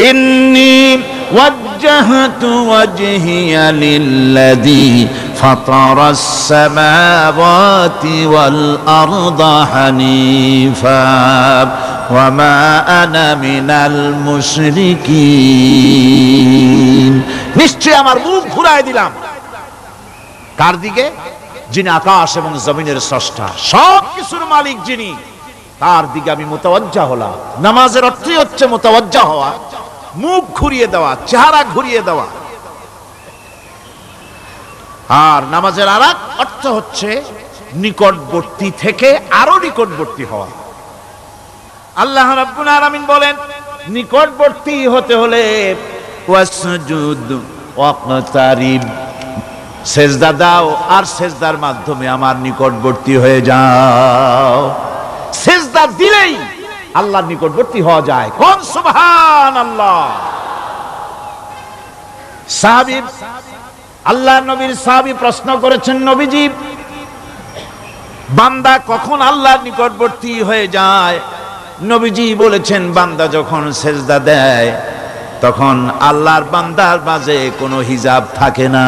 ইন্নী ওয়াজ্জাহতু ওয়াজহিয়া লিল্লাযী ফাতারাস সামাওয়াতি ওয়াল আরদা হানিফা ওয়া মা আনা মিনাল মুশরিকিন। নিশ্চয় আমার মুখ ঘুরায় দিলাম কার দিকে? যিনি আকাশ এবং জমিনের স্রষ্টা, সব কিছুর মালিক যিনি, তার দিকে আমি মুতাওয়াজ্জা হলাম। নামাজের অর্থই হচ্ছে মুতাওয়াজ্জা হওয়া, মুখ ঘুরিয়ে দেওয়া, চেহারা ঘুরিয়ে দেওয়া। আর নামাজের আরেক অর্থ হচ্ছে নিকটবর্তী থেকে আরো নিকটবর্তী হওয়া। আল্লাহ রাব্বুল আলামিন বলেন, নিকটবর্তী হতে হলে ওয়াসজুদ ওয়াকতারিব, সেজদা দাও আর সেজদার মাধ্যমে আমার নিকটবর্তী হয়ে যাও। সেজদা দিলেই আল্লাহর নিকটবর্তী হওয়া যায়। কোন সুবহানাল্লাহ। সাহাবী, আল্লাহর নবীর সাহাবী প্রশ্ন করেছেন, নবীজি বান্দা কখন আল্লাহর নিকটবর্তী হয়ে যায়? নবীজি বলেছেন, বান্দা যখন সেজদা দেয় তখন আল্লাহর বান্দার মাঝে কোনো হিজাব থাকে না।